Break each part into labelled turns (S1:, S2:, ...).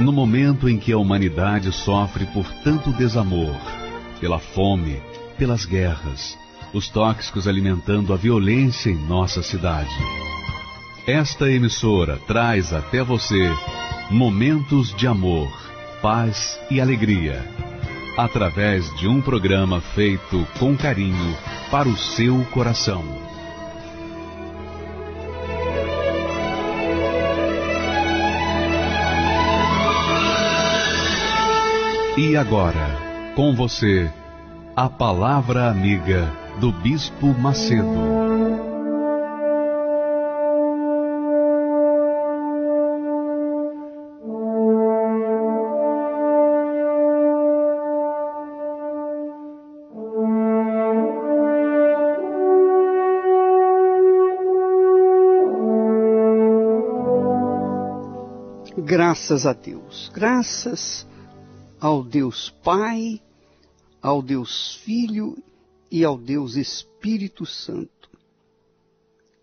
S1: No momento em que a humanidade sofre por tanto desamor, pela fome, pelas guerras, os tóxicos alimentando a violência em nossa cidade, esta emissora traz até você momentos de amor, paz e alegria, através de um programa feito com carinho para o seu coração. E agora, com você, a Palavra Amiga do Bispo Macedo.
S2: Graças a Deus, graças ao Deus Pai, ao Deus Filho e ao Deus Espírito Santo,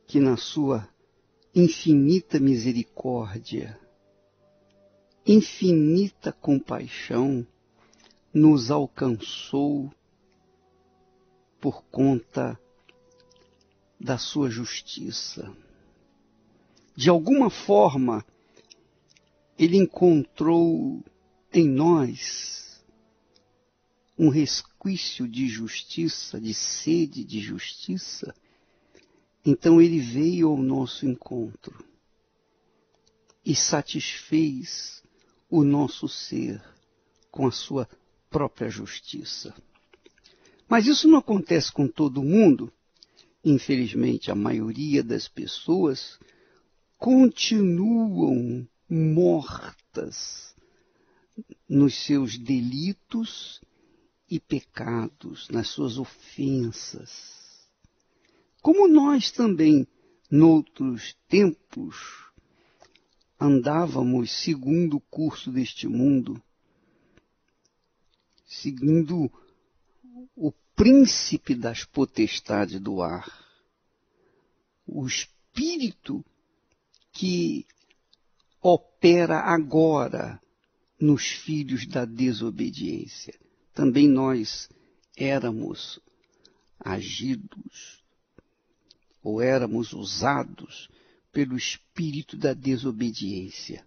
S2: que na sua infinita misericórdia, infinita compaixão, nos alcançou por conta da sua justiça. De alguma forma, Ele encontrou em nós um resquício de justiça, de sede de justiça. Então Ele veio ao nosso encontro e satisfez o nosso ser com a sua própria justiça. Mas isso não acontece com todo mundo. Infelizmente, a maioria das pessoas continuam mortas nos seus delitos e pecados, nas suas ofensas. Como nós também, noutros tempos, andávamos segundo o curso deste mundo, seguindo o príncipe das potestades do ar, o espírito que opera agora nos filhos da desobediência. Também nós éramos agidos, ou éramos usados pelo espírito da desobediência,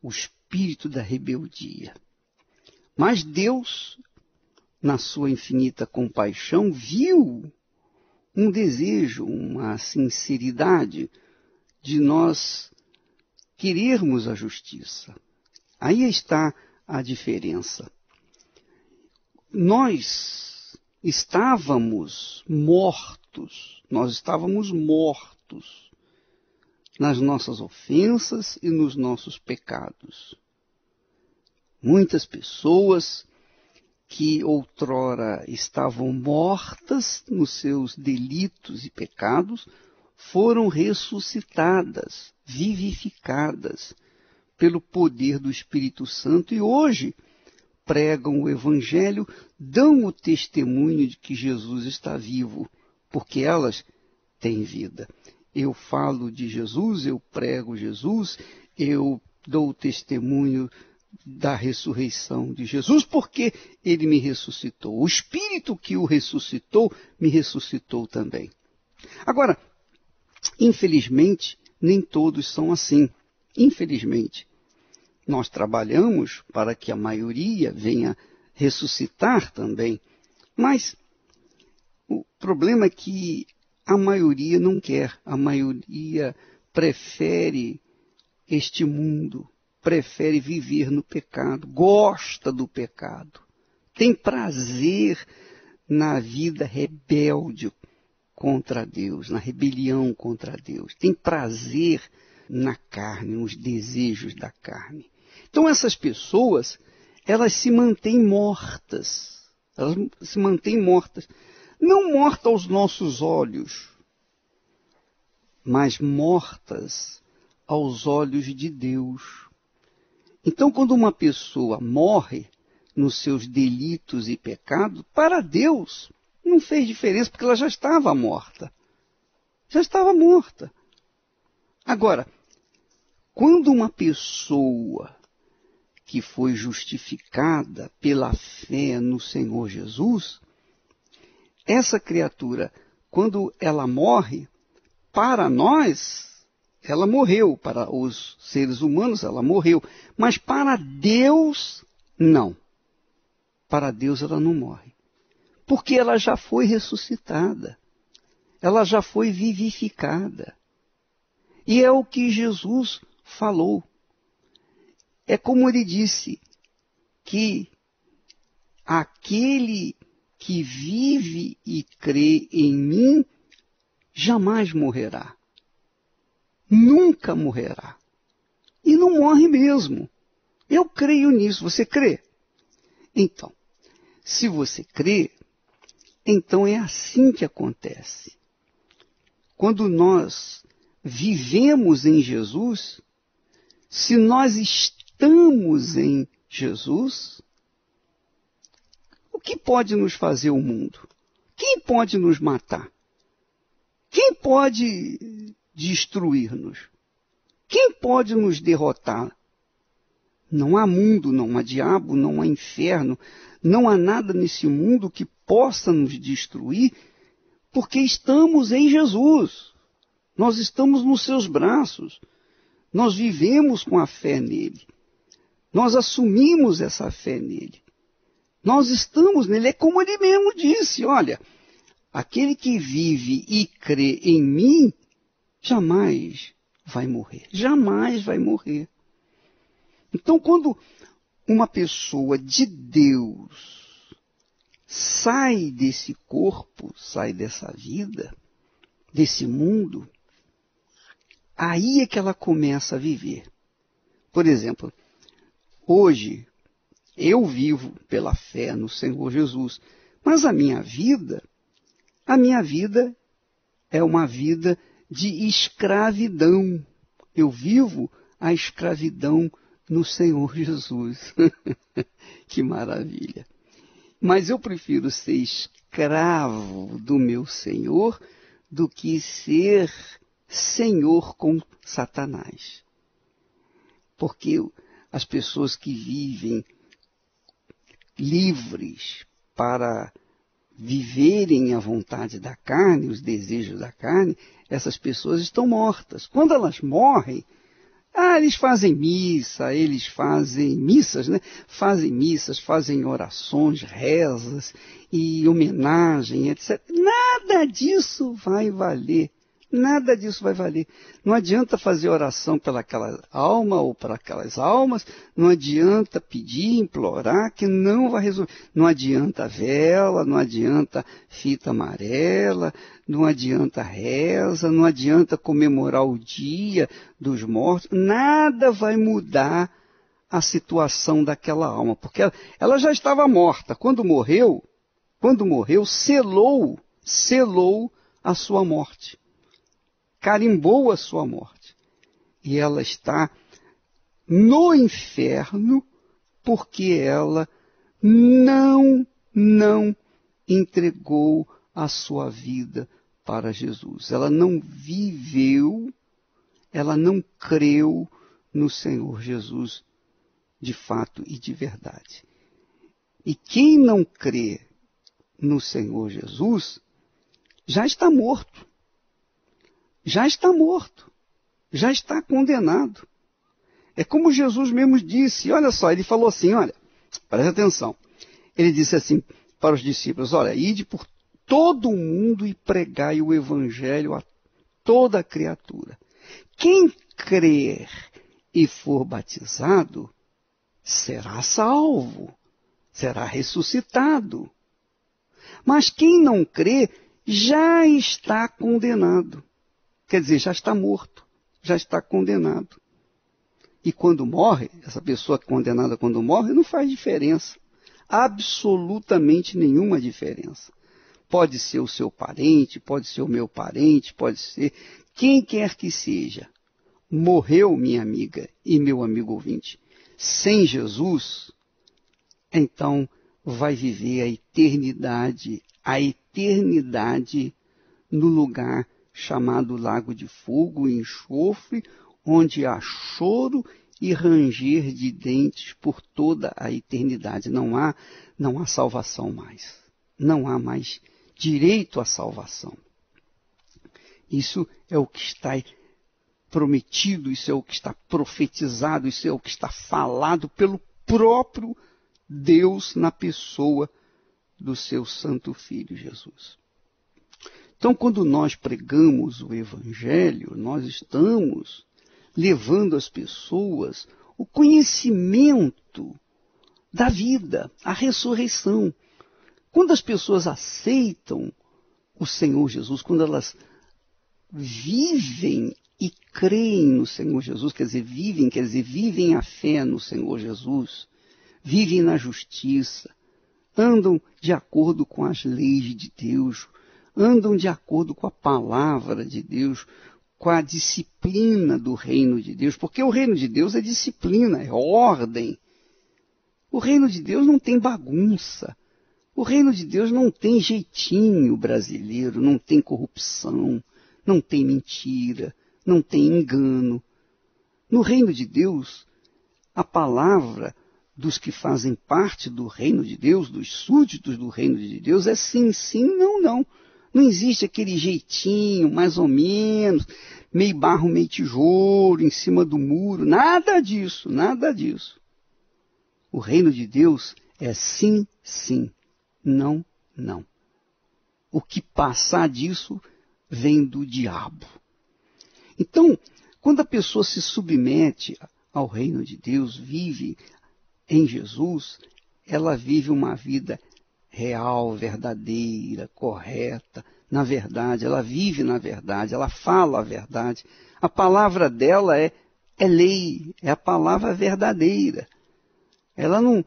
S2: o espírito da rebeldia. Mas Deus, na sua infinita compaixão, viu um desejo, uma sinceridade de nós querermos a justiça. Aí está a diferença. Nós estávamos mortos nas nossas ofensas e nos nossos pecados. Muitas pessoas que outrora estavam mortas nos seus delitos e pecados foram ressuscitadas, vivificadas pelo poder do Espírito Santo e hoje pregam o Evangelho, dão o testemunho de que Jesus está vivo, porque elas têm vida. Eu falo de Jesus, eu prego Jesus, eu dou o testemunho da ressurreição de Jesus, porque Ele me ressuscitou. O Espírito que o ressuscitou, me ressuscitou também. Agora, infelizmente, nem todos são assim. Infelizmente, nós trabalhamos para que a maioria venha ressuscitar também, mas o problema é que a maioria não quer, a maioria prefere este mundo, prefere viver no pecado, gosta do pecado, tem prazer na vida rebelde contra Deus, na rebelião contra Deus, tem prazer na carne, nos desejos da carne. Então essas pessoas, elas se mantêm mortas, não mortas aos nossos olhos, mas mortas aos olhos de Deus. Então quando uma pessoa morre nos seus delitos e pecados, para Deus não fez diferença, porque ela já estava morta. Já estava morta. Agora, quando uma pessoa que foi justificada pela fé no Senhor Jesus, essa criatura, quando ela morre, para nós, ela morreu. Para os seres humanos, ela morreu. Mas para Deus, não. Para Deus, ela não morre. Porque ela já foi ressuscitada. Ela já foi vivificada. E é o que Jesus falou. É como ele disse, que aquele que vive e crê em mim, jamais morrerá. Nunca morrerá. E não morre mesmo. Eu creio nisso. Você crê? Então, se você crê, então é assim que acontece. Quando nós vivemos em Jesus, se nós estamos em Jesus, o que pode nos fazer o mundo? Quem pode nos matar? Quem pode destruir-nos? Quem pode nos derrotar? Não há mundo, não há diabo, não há inferno, não há nada nesse mundo que possa nos destruir, porque estamos em Jesus. Nós estamos nos seus braços. Nós vivemos com a fé nele. Nós assumimos essa fé nele. Nós estamos nele. É como ele mesmo disse, olha, aquele que vive e crê em mim, jamais vai morrer. Jamais vai morrer. Então, quando uma pessoa de Deus sai desse corpo, sai dessa vida, desse mundo, aí é que ela começa a viver. Por exemplo, hoje eu vivo pela fé no Senhor Jesus, mas a minha vida é uma vida de escravidão. Eu vivo a escravidão no Senhor Jesus. Que maravilha! Mas eu prefiro ser escravo do meu Senhor do que ser senhor com Satanás. Porque as pessoas que vivem livres para viverem a vontade da carne, os desejos da carne, essas pessoas estão mortas. Quando elas morrem, eles fazem missa, eles fazem missas, né? Fazem missas, fazem orações, rezas e homenagem, etc. Nada disso vai valer. Nada disso vai valer. Não adianta fazer oração pelaquela alma ou para aquelas almas, não adianta pedir, implorar, que não vai resolver. Não adianta vela, não adianta fita amarela, não adianta reza, não adianta comemorar o dia dos mortos, nada vai mudar a situação daquela alma, porque ela já estava morta. Quando morreu, selou a sua morte. Carimbou a sua morte. E ela está no inferno porque ela não entregou a sua vida para Jesus. Ela não viveu, ela não creu no Senhor Jesus de fato e de verdade. E quem não crê no Senhor Jesus já está morto. Já está morto, já está condenado. É como Jesus mesmo disse, olha só, ele falou assim, olha, presta atenção. Ele disse assim para os discípulos, olha, ide por todo o mundo e pregai o evangelho a toda a criatura. Quem crer e for batizado, será salvo, será ressuscitado. Mas quem não crê, já está condenado. Quer dizer, já está morto, já está condenado. E quando morre, essa pessoa condenada quando morre, não faz diferença. Absolutamente nenhuma diferença. Pode ser o seu parente, pode ser o meu parente, pode ser quem quer que seja. Morreu, minha amiga e meu amigo ouvinte, sem Jesus, então vai viver a eternidade no lugar chamado Lago de Fogo e Enxofre, onde há choro e ranger de dentes por toda a eternidade. Não há salvação mais. Não há mais direito à salvação. Isso é o que está prometido, isso é o que está profetizado, isso é o que está falado pelo próprio Deus na pessoa do seu Santo Filho Jesus. Então, quando nós pregamos o Evangelho, nós estamos levando às pessoas o conhecimento da vida, a ressurreição. Quando as pessoas aceitam o Senhor Jesus, quando elas vivem e creem no Senhor Jesus, quer dizer, vivem a fé no Senhor Jesus, vivem na justiça, andam de acordo com as leis de Deus, andam de acordo com a palavra de Deus, com a disciplina do reino de Deus, porque o reino de Deus é disciplina, é ordem. O reino de Deus não tem bagunça. O reino de Deus não tem jeitinho brasileiro, não tem corrupção, não tem mentira, não tem engano. No reino de Deus, a palavra dos que fazem parte do reino de Deus, dos súditos do reino de Deus, é sim, sim, não, não. Não existe aquele jeitinho, mais ou menos, meio barro, meio tijolo, em cima do muro. Nada disso, nada disso. O reino de Deus é sim, sim, não, não. O que passar disso vem do diabo. Então, quando a pessoa se submete ao reino de Deus, vive em Jesus, ela vive uma vida real, verdadeira, correta, na verdade. Ela vive na verdade, ela fala a verdade. A palavra dela é lei, é a palavra verdadeira. Ela não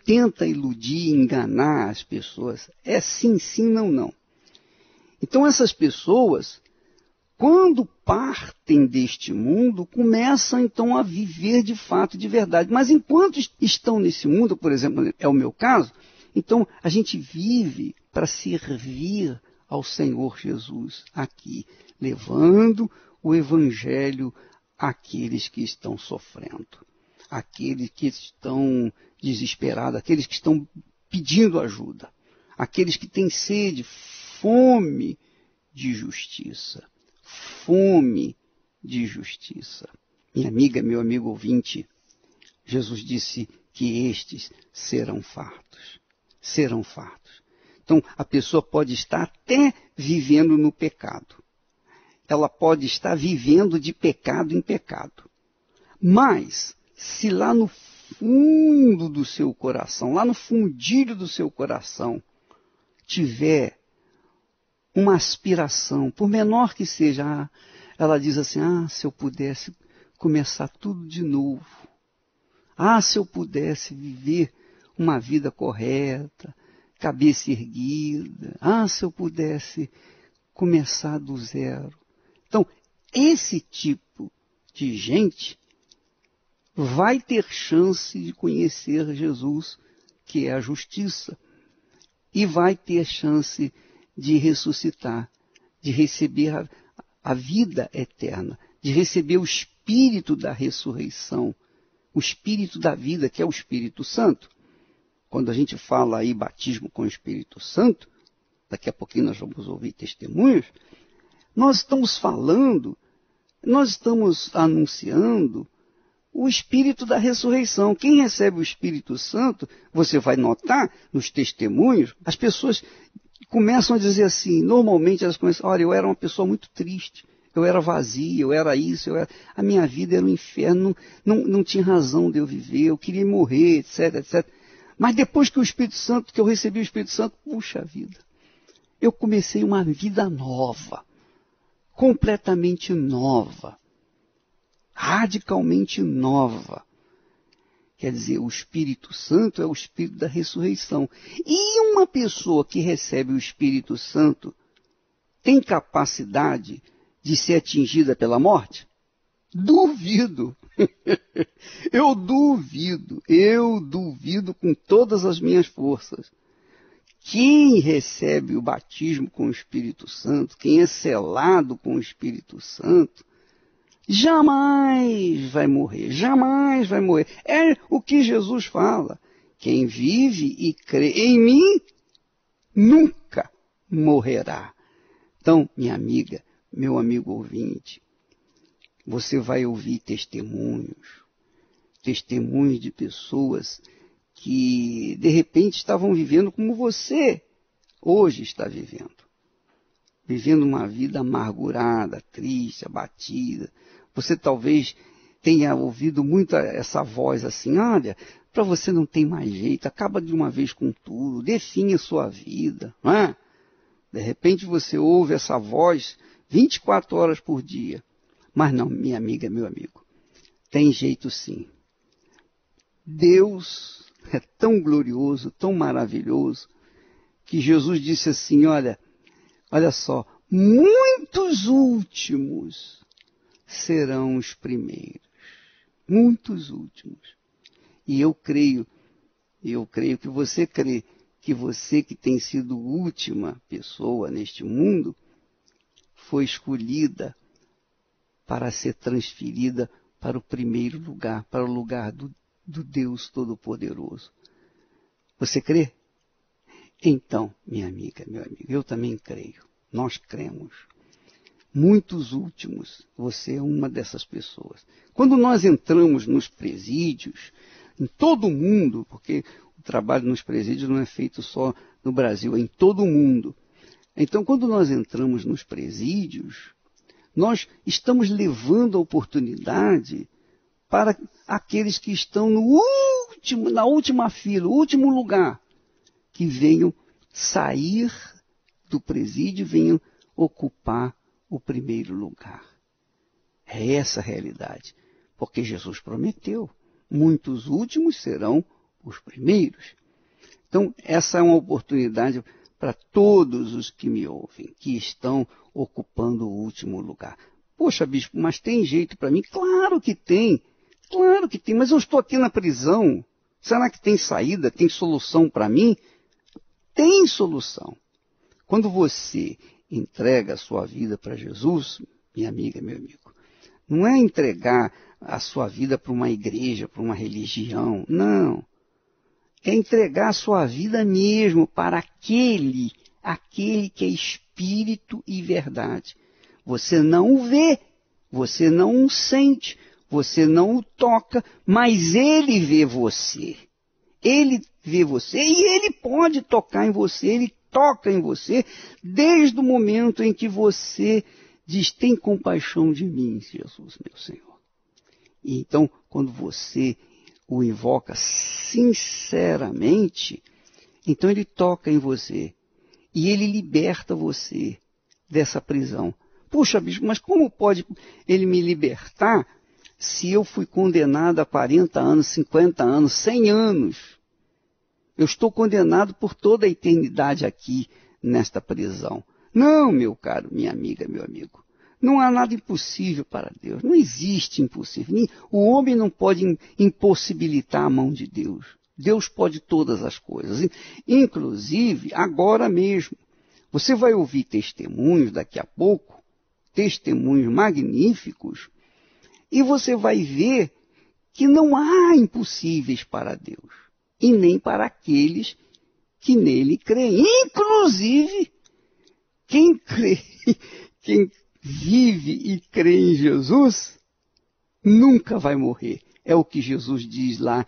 S2: tenta iludir, enganar as pessoas. É sim, sim, não, não. Então essas pessoas, quando partem deste mundo, começam então a viver de fato, de verdade. Mas enquanto estão nesse mundo, por exemplo, é o meu caso, então a gente vive para servir ao Senhor Jesus aqui, levando o Evangelho àqueles que estão sofrendo, àqueles que estão desesperados, àqueles que estão pedindo ajuda, àqueles que têm sede, fome de justiça. Fome de justiça. Minha amiga, meu amigo ouvinte, Jesus disse que estes serão fartos. Serão fartos. Então, a pessoa pode estar até vivendo no pecado. Ela pode estar vivendo de pecado em pecado. Mas, se lá no fundo do seu coração, lá no fundilho do seu coração, tiver uma aspiração, por menor que seja, ela diz assim, se eu pudesse começar tudo de novo. Se eu pudesse viver uma vida correta, cabeça erguida. Se eu pudesse começar do zero. Então, esse tipo de gente vai ter chance de conhecer Jesus, que é a justiça, e vai ter chance de ressuscitar, de receber a vida eterna, de receber o Espírito da ressurreição, o Espírito da vida, que é o Espírito Santo. Quando a gente fala aí batismo com o Espírito Santo, daqui a pouquinho nós vamos ouvir testemunhos, nós estamos anunciando o Espírito da ressurreição. Quem recebe o Espírito Santo, você vai notar nos testemunhos, as pessoas começam a dizer assim, normalmente elas começam, olha, eu era uma pessoa muito triste, eu era vazia, eu era isso, a minha vida era um inferno, não tinha razão de eu viver, eu queria morrer, etc, etc. Mas depois que eu recebi o Espírito Santo, puxa vida, eu comecei uma vida nova, completamente nova, radicalmente nova. Quer dizer, o Espírito Santo é o Espírito da ressurreição. E uma pessoa que recebe o Espírito Santo tem capacidade de ser atingida pela morte? Duvido. Eu duvido com todas as minhas forças. Quem recebe o batismo com o Espírito Santo, quem é selado com o Espírito Santo, jamais vai morrer, jamais vai morrer. É o que Jesus fala. Quem vive e crê em mim, nunca morrerá. Então, minha amiga, meu amigo ouvinte, você vai ouvir testemunhos de pessoas que, de repente, estavam vivendo como você hoje está vivendo. Vivendo uma vida amargurada, triste, abatida. Você talvez tenha ouvido muito essa voz assim, olha, para você não tem mais jeito, acaba de uma vez com tudo, define a sua vida, não é? De repente você ouve essa voz 24 horas por dia. Mas não, minha amiga, meu amigo, tem jeito sim. Deus é tão glorioso, tão maravilhoso, que Jesus disse assim, olha só, muitos últimos serão os primeiros. Muitos últimos. E eu creio que você crê que você que tem sido última pessoa neste mundo, foi escolhida para ser transferida para o primeiro lugar, para o lugar do Deus Todo-Poderoso. Você crê? Então, minha amiga, meu amigo, eu também creio. Nós cremos. Muitos últimos, você é uma dessas pessoas. Quando nós entramos nos presídios, em todo o mundo, porque o trabalho nos presídios não é feito só no Brasil, é em todo o mundo. Então, quando nós entramos nos presídios, nós estamos levando a oportunidade para aqueles que estão na última fila, o último lugar, que venham sair do presídio, venham ocupar o primeiro lugar. É essa a realidade, porque Jesus prometeu, muitos últimos serão os primeiros. Então, essa é uma oportunidade para todos os que me ouvem, que estão ocupando o último lugar. Poxa, bispo, mas tem jeito para mim? Claro que tem, mas eu estou aqui na prisão. Será que tem saída, tem solução para mim? Tem solução. Quando você entrega a sua vida para Jesus, minha amiga, meu amigo, não é entregar a sua vida para uma igreja, para uma religião, não. É entregar a sua vida mesmo para aquele que é espírito e verdade. Você não o vê, você não o sente, você não o toca, mas ele vê você. Ele vê você e ele pode tocar em você, ele toca em você desde o momento em que você diz, tem compaixão de mim, Jesus, meu Senhor. E então, quando você o invoca sinceramente, então ele toca em você e ele liberta você dessa prisão. Puxa, bispo, mas como pode ele me libertar se eu fui condenado a 40 anos, 50 anos, 100 anos? Eu estou condenado por toda a eternidade aqui, nesta prisão. Não, meu caro, minha amiga, meu amigo. Não há nada impossível para Deus. Não existe impossível. O homem não pode impossibilitar a mão de Deus. Deus pode todas as coisas. Inclusive, agora mesmo. Você vai ouvir testemunhos daqui a pouco, testemunhos magníficos, e você vai ver que não há impossíveis para Deus. E nem para aqueles que nele creem. Inclusive, quem vive e crê em Jesus, nunca vai morrer. É o que Jesus diz lá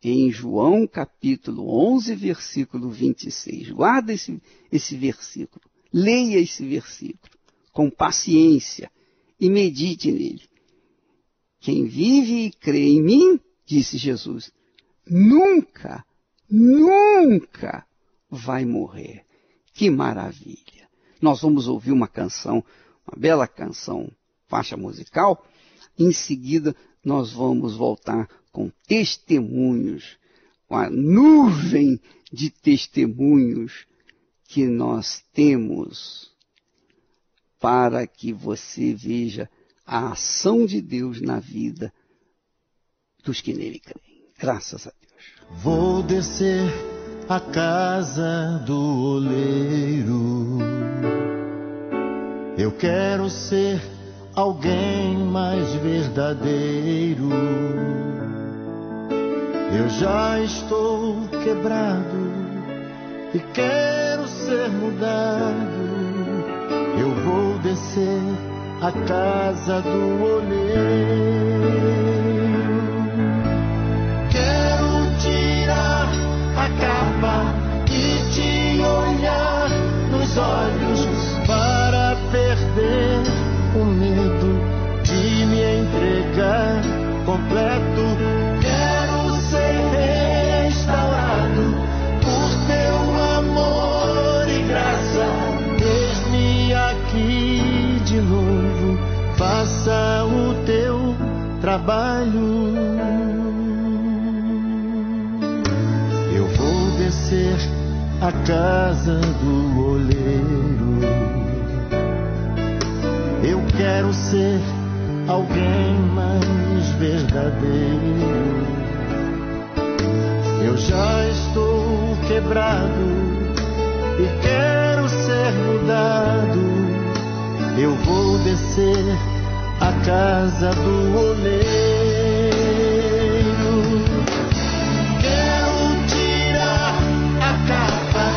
S2: em João capítulo 11, versículo 26. Guarda esse versículo. Leia esse versículo com paciência e medite nele. Quem vive e crê em mim, disse Jesus, nunca vai morrer. Que maravilha! Nós vamos ouvir uma canção, uma bela canção, faixa musical. Em seguida, nós vamos voltar com testemunhos, com a nuvem de testemunhos que nós temos, para que você veja a ação de Deus na vida dos que nele creem. Graças a Deus.
S3: Vou descer à casa do oleiro. Eu quero ser alguém mais verdadeiro. Eu já estou quebrado e quero ser mudado. Eu vou descer à casa do oleiro. Quero tirar a capa e te olhar nos olhos para perder o medo de me entregar completo. Quero ser restaurado por teu amor e graça. Eis-me aqui de novo, faça o teu trabalho. Eu vou descer à casa do oleiro. Eu quero ser alguém mais verdadeiro. Eu já estou quebrado e quero ser mudado. Eu vou descer à casa do oleiro. Quero tirar a capa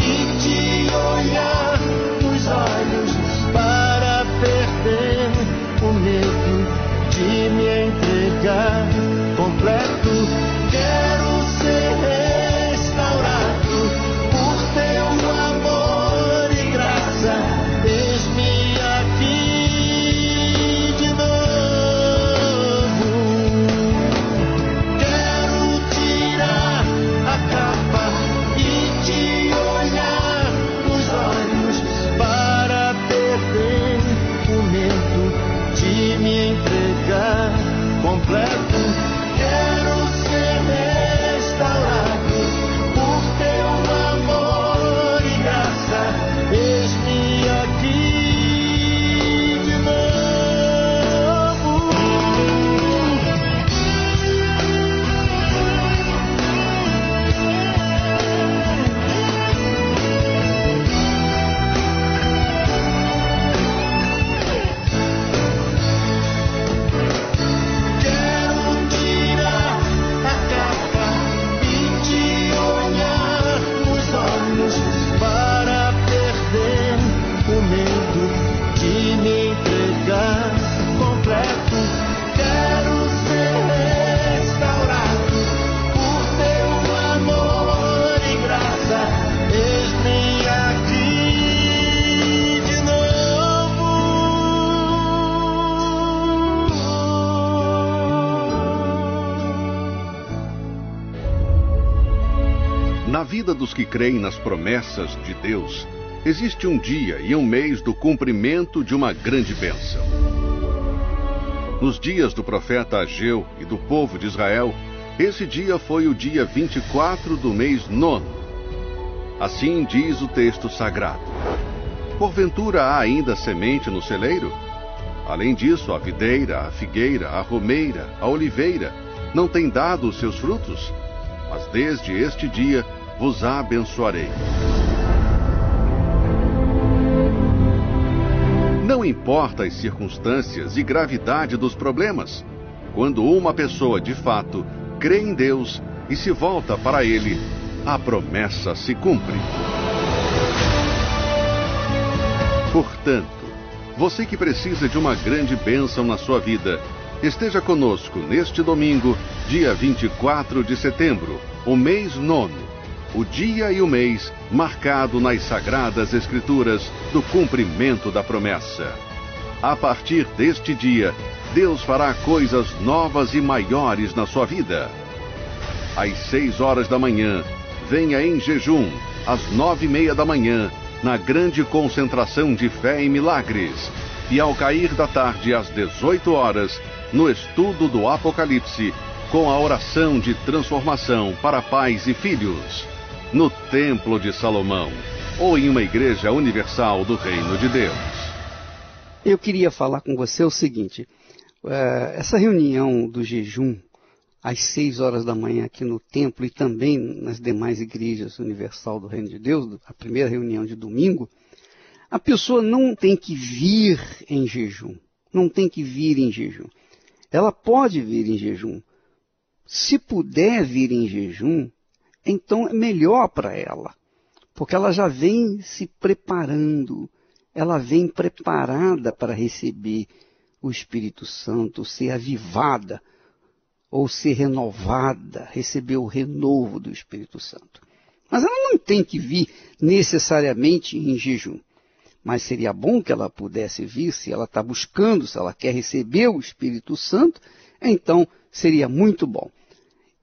S3: e te olhar nos olhos para perder o medo de me entregar completo. Quero ser restaurado por teu amor e graça. Eis-me aqui de novo. Quero tirar a capa e te olhar nos olhos para perder o medo de me entregar completo. Quero ser restaurado por teu amor e graça. Eis-me aqui de novo. Quero tirar a capa e te olhar nos olhos para perder o medo de me entregar completo. Quero ser restaurado por teu amor e graça. Eis-me aqui de novo.
S1: Na vida dos que creem nas promessas de Deus, existe um dia e um mês do cumprimento de uma grande bênção. Nos dias do profeta Ageu e do povo de Israel, esse dia foi o dia 24 do mês 9. Assim diz o texto sagrado. Porventura há ainda semente no celeiro? Além disso, a videira, a figueira, a romeira, a oliveira não têm dado os seus frutos? Mas desde este dia vos abençoarei. Não importa as circunstâncias e gravidade dos problemas, quando uma pessoa de fato crê em Deus e se volta para Ele, a promessa se cumpre. Portanto, você que precisa de uma grande bênção na sua vida, esteja conosco neste domingo, dia 24 de setembro, o mês 9, o dia e o mês marcado nas Sagradas Escrituras do cumprimento da promessa. A partir deste dia, Deus fará coisas novas e maiores na sua vida. Às 6 horas da manhã, venha em jejum, às 9:30 da manhã, na grande concentração de fé em milagres, e ao cair da tarde às 18 horas, no estudo do Apocalipse, com a oração de transformação para pais e filhos, no Templo de Salomão, ou em uma igreja universal do Reino de Deus.
S2: Eu queria falar com você o seguinte, essa reunião do jejum, às 6 horas da manhã aqui no templo e também nas demais igrejas universal do Reino de Deus, a primeira reunião de domingo, a pessoa não tem que vir em jejum, não tem que vir em jejum. Ela pode vir em jejum. Se puder vir em jejum, então é melhor para ela, porque ela já vem se preparando, ela vem preparada para receber o Espírito Santo, ser avivada, ou ser renovada, receber o renovo do Espírito Santo. Mas ela não tem que vir necessariamente em jejum. Mas seria bom que ela pudesse vir, se ela está buscando, se ela quer receber o Espírito Santo, então seria muito bom.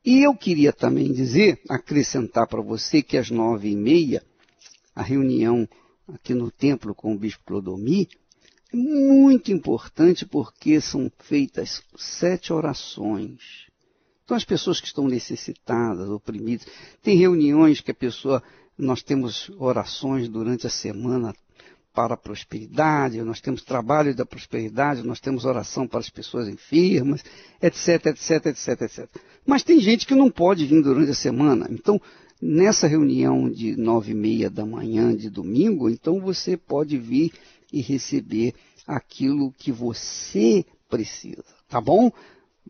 S2: E eu queria também dizer, acrescentar para você que às 9h30, a reunião aqui no templo com o Bispo Clodomir, é muito importante porque são feitas 7 orações. Então as pessoas que estão necessitadas, oprimidas, tem reuniões que nós temos orações durante a semana para a prosperidade, nós temos trabalho da prosperidade, nós temos oração para as pessoas enfermas, etc, etc, etc, etc. Mas tem gente que não pode vir durante a semana. Então, nessa reunião de 9h30 da manhã de domingo, então você pode vir e receber aquilo que você precisa, tá bom?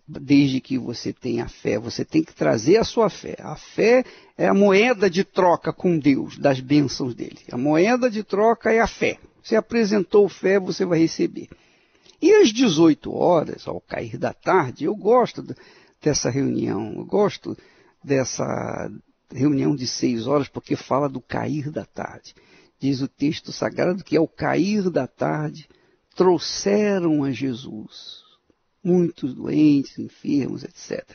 S2: Desde que você tenha fé, você tem que trazer a sua fé. A fé é a moeda de troca com Deus, das bênçãos dele. A moeda de troca é a fé. Você apresentou fé, você vai receber. E às 18 horas, ao cair da tarde, eu gosto dessa reunião, eu gosto dessa reunião de 6 horas, porque fala do cair da tarde. Diz o texto sagrado que ao cair da tarde, trouxeram a Jesus muitos doentes, enfermos, etc.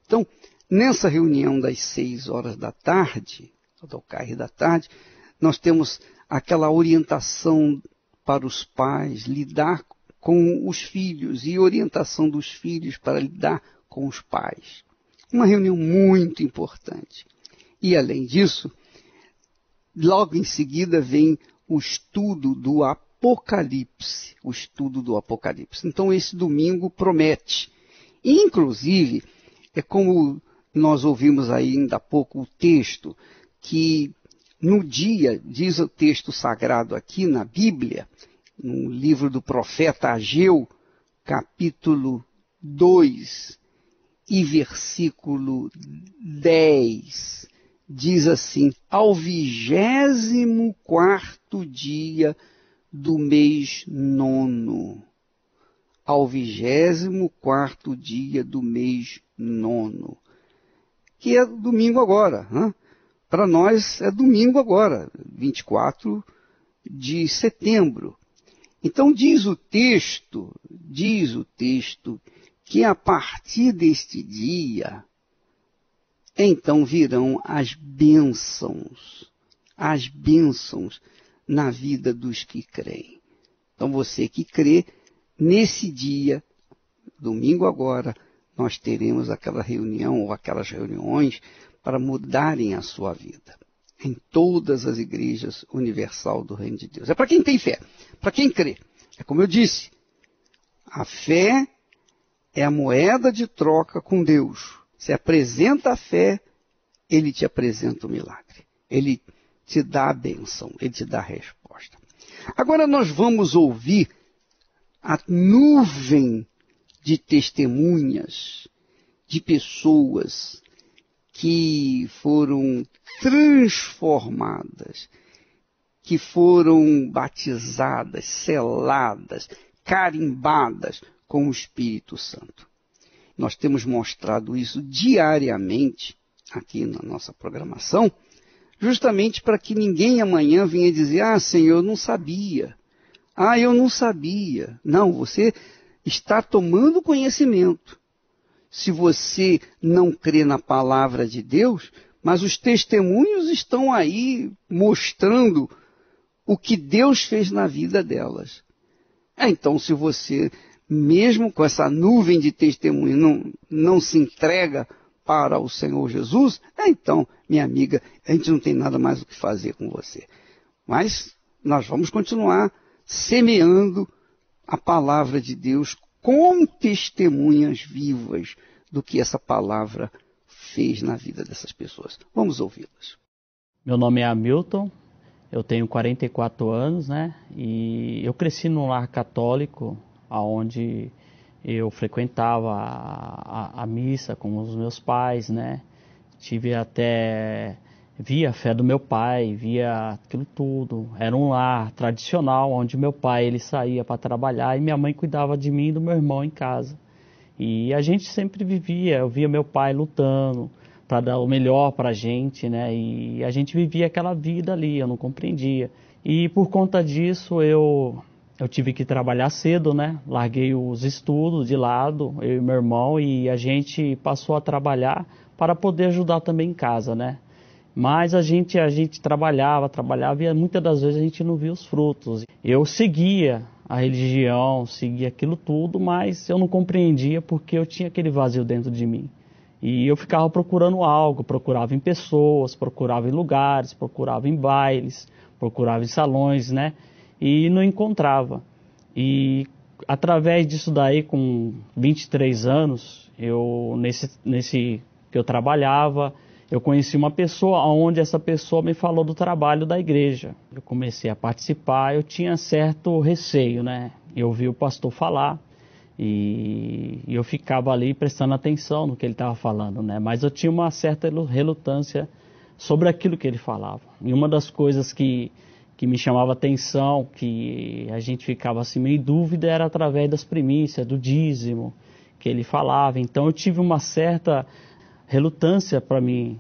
S2: Então, nessa reunião das 6 horas da tarde, ao cair da tarde, nós temos aquela orientação para os pais lidar com os filhos e orientação dos filhos para lidar com os pais. Uma reunião muito importante. E, além disso, logo em seguida vem o estudo do Apocalipse, o estudo do Apocalipse. Então, esse domingo promete. E, inclusive, é como nós ouvimos ainda há pouco o texto, que no dia, diz o texto sagrado aqui na Bíblia, no livro do profeta Ageu, capítulo 2 e versículo 10, diz assim: ao 24º dia do mês 9º, ao 24º dia do mês 9º, que é domingo agora, né? Para nós é domingo agora, 24 de setembro. Então diz o texto que a partir deste dia, então virão as bênçãos na vida dos que creem. Então você que crê, nesse dia, domingo agora, nós teremos aquela reunião ou aquelas reuniões para mudarem a sua vida. Em todas as igrejas universal do Reino de Deus. É para quem tem fé, para quem crê. É como eu disse, a fé é a moeda de troca com Deus. Você apresenta a fé, Ele te apresenta o milagre. Ele te dá a bênção, Ele te dá a resposta. Agora nós vamos ouvir a nuvem de testemunhas de pessoas que foram transformadas, que foram batizadas, seladas, carimbadas com o Espírito Santo. Nós temos mostrado isso diariamente aqui na nossa programação, justamente para que ninguém amanhã venha dizer: ah, Senhor, eu não sabia. Ah, eu não sabia. Não, você está tomando conhecimento. Se você não crê na palavra de Deus, mas os testemunhos estão aí mostrando o que Deus fez na vida delas. Então, se você, mesmo com essa nuvem de testemunho, não se entrega para o Senhor Jesus, então, minha amiga, a gente não tem nada mais o que fazer com você. Mas nós vamos continuar semeando a palavra de Deus com testemunhas vivas do que essa palavra fez na vida dessas pessoas. Vamos ouvi-las.
S4: Meu nome é Hamilton, eu tenho 44 anos, né? E eu cresci num lar católico onde eu frequentava a missa com os meus pais, né? Via a fé do meu pai, via aquilo tudo. Era um lar tradicional, onde meu pai ele saía para trabalhar e minha mãe cuidava de mim e do meu irmão em casa. E a gente sempre vivia, eu via meu pai lutando para dar o melhor para a gente, né? E a gente vivia aquela vida ali, eu não compreendia. E por conta disso eu tive que trabalhar cedo, né? Larguei os estudos de lado, eu e meu irmão, e a gente passou a trabalhar para poder ajudar também em casa, né? Mas a gente trabalhava e muitas das vezes a gente não via os frutos. Eu seguia a religião, seguia aquilo tudo, mas eu não compreendia porque eu tinha aquele vazio dentro de mim. E eu ficava procurando algo, procurava em pessoas, procurava em lugares, procurava em bailes, procurava em salões, né? E não encontrava. E através disso daí, com 23 anos, nesse que eu trabalhava, eu conheci uma pessoa onde essa pessoa me falou do trabalho da igreja. Eu comecei a participar, eu tinha certo receio, né? Eu ouvi o pastor falar e eu ficava ali prestando atenção no que ele estava falando, né? Mas eu tinha uma certa relutância sobre aquilo que ele falava. E uma das coisas que me chamava atenção, que a gente ficava assim meio em dúvida, era através das primícias, do dízimo que ele falava. Então eu tive uma certa relutância para mim.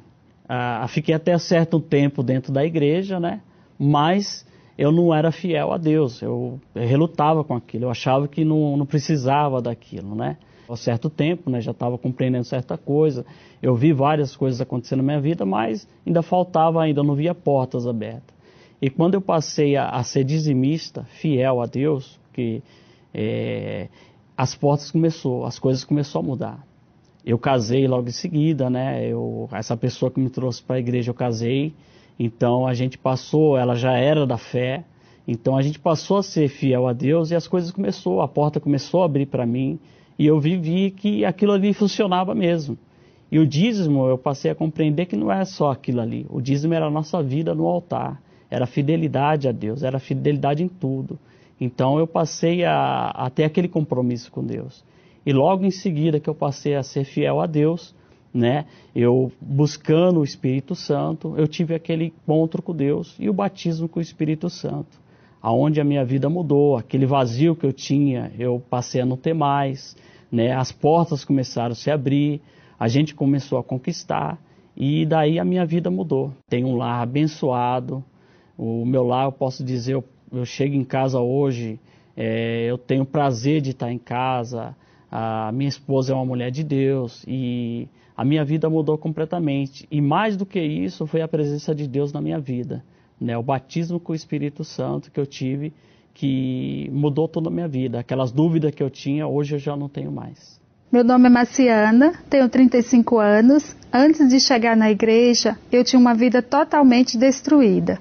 S4: Fiquei até certo tempo dentro da igreja, né? Mas eu não era fiel a Deus. Eu relutava com aquilo. Eu achava que não precisava daquilo, né? Há certo tempo, né? Já estava compreendendo certa coisa. Eu vi várias coisas acontecendo na minha vida, mas ainda faltava, eu não via portas abertas. E quando eu passei a ser dizimista, fiel a Deus, que as coisas começaram a mudar. Eu casei logo em seguida, né? Essa pessoa que me trouxe para a igreja, eu casei. Então a gente passou, ela já era da fé. Então a gente passou a ser fiel a Deus e as coisas a porta começou a abrir para mim. E eu vi que aquilo ali funcionava mesmo. E o dízimo, eu passei a compreender que não é só aquilo ali. O dízimo era a nossa vida no altar. Era fidelidade a Deus, era fidelidade em tudo. Então eu passei a ter aquele compromisso com Deus. E logo em seguida que eu passei a ser fiel a Deus, né, eu buscando o Espírito Santo, eu tive aquele encontro com Deus e o batismo com o Espírito Santo, aonde a minha vida mudou, aquele vazio que eu tinha, eu passei a não ter mais, né, as portas começaram a se abrir, a gente começou a conquistar e daí a minha vida mudou. Tenho um lar abençoado, o meu lar, eu posso dizer, eu chego em casa hoje, eu tenho prazer de estar em casa. A minha esposa é uma mulher de Deus e a minha vida mudou completamente. E mais do que isso, foi a presença de Deus na minha vida, né? O batismo com o Espírito Santo que eu tive, que mudou toda a minha vida. Aquelas dúvidas que eu tinha, hoje eu já não tenho mais.
S5: Meu nome é Marciana, tenho 35 anos. Antes de chegar na igreja, eu tinha uma vida totalmente destruída.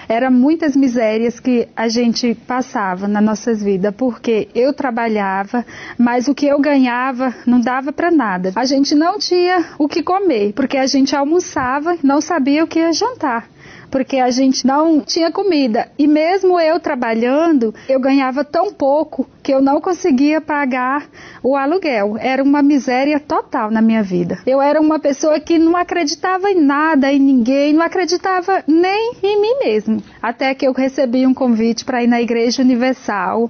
S5: Eram muitas misérias que a gente passava nas nossas vidas, porque eu trabalhava, mas o que eu ganhava não dava para nada. A gente não tinha o que comer, porque a gente almoçava e não sabia o que ia jantar, porque a gente não tinha comida. E mesmo eu trabalhando, eu ganhava tão pouco que eu não conseguia pagar o aluguel. Era uma miséria total na minha vida. Eu era uma pessoa que não acreditava em nada, em ninguém, não acreditava nem em mim mesmo. Até que eu recebi um convite para ir na Igreja Universal.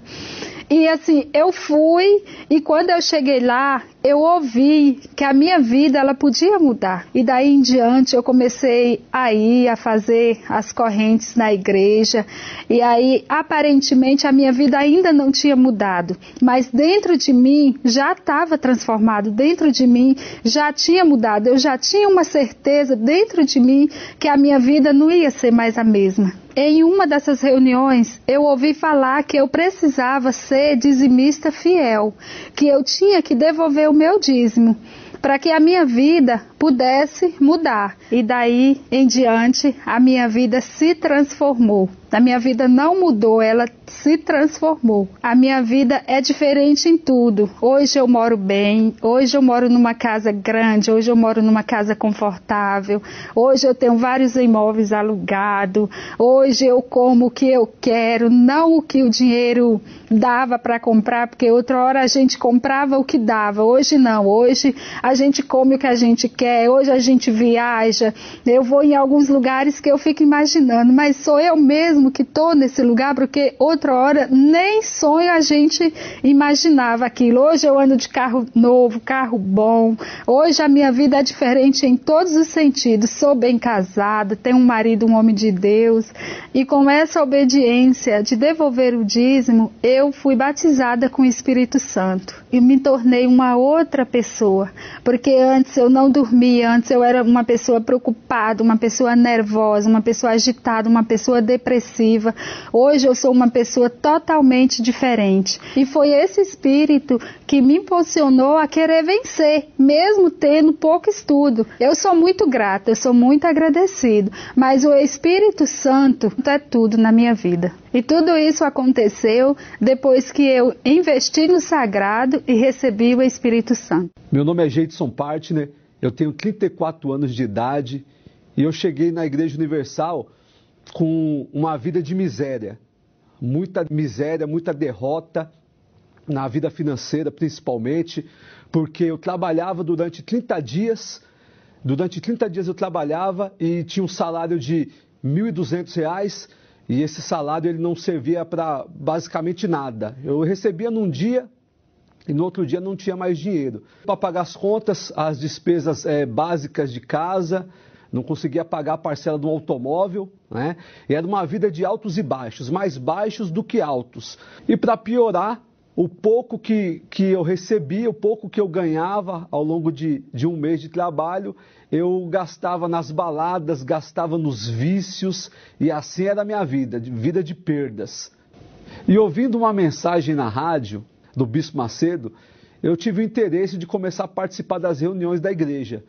S5: E assim, eu fui e quando eu cheguei lá, eu ouvi que a minha vida ela podia mudar. E daí em diante eu comecei a ir a fazer as correntes na igreja. E aí aparentemente a minha vida ainda não tinha mudado. Mas dentro de mim já estava transformado, dentro de mim já tinha mudado. Eu já tinha uma certeza dentro de mim que a minha vida não ia ser mais a mesma. Em uma dessas reuniões, eu ouvi falar que eu precisava ser dizimista fiel, que eu tinha que devolver o meu dízimo, para que a minha vida pudesse mudar. E daí em diante a minha vida se transformou. A minha vida não mudou, ela se transformou. A minha vida é diferente em tudo. Hoje eu moro bem, hoje eu moro numa casa grande, hoje eu moro numa casa confortável, hoje eu tenho vários imóveis alugados, hoje eu como o que eu quero, não o que o dinheiro dava para comprar, porque outra hora a gente comprava o que dava, hoje não, hoje a gente come o que a gente quer, hoje a gente viaja, eu vou em alguns lugares que eu fico imaginando, mas sou eu mesmo que estou nesse lugar, porque outra hora nem sonho a gente imaginava aquilo. Hoje eu ando de carro novo, carro bom, hoje a minha vida é diferente em todos os sentidos, sou bem casada, tenho um marido, um homem de Deus, e com essa obediência de devolver o dízimo, eu fui batizada com o Espírito Santo e me tornei uma outra pessoa, porque antes eu não dormia, antes eu era uma pessoa preocupada, uma pessoa nervosa, uma pessoa agitada, uma pessoa depressiva. Hoje eu sou uma pessoa totalmente diferente. E foi esse Espírito que me impulsionou a querer vencer, mesmo tendo pouco estudo. Eu sou muito grata, eu sou muito agradecida, mas o Espírito Santo é tudo na minha vida. E tudo isso aconteceu depois que eu investi no sagrado e recebi o Espírito Santo.
S6: Meu nome é Geidson Partner, eu tenho 34 anos de idade e eu cheguei na Igreja Universal com uma vida de miséria, muita derrota na vida financeira principalmente, porque eu trabalhava durante 30 dias eu trabalhava e tinha um salário de R$ 1.200 e esse salário ele não servia para basicamente nada. Eu recebia num dia e no outro dia não tinha mais dinheiro para pagar as contas, as despesas básicas de casa, não conseguia pagar a parcela do automóvel, né? E era uma vida de altos e baixos, mais baixos do que altos. E para piorar, o pouco que eu recebia, o pouco que eu ganhava ao longo de um mês de trabalho, eu gastava nas baladas, gastava nos vícios, e assim era a minha vida de perdas. E ouvindo uma mensagem na rádio do Bispo Macedo, eu tive o interesse de começar a participar das reuniões da igreja.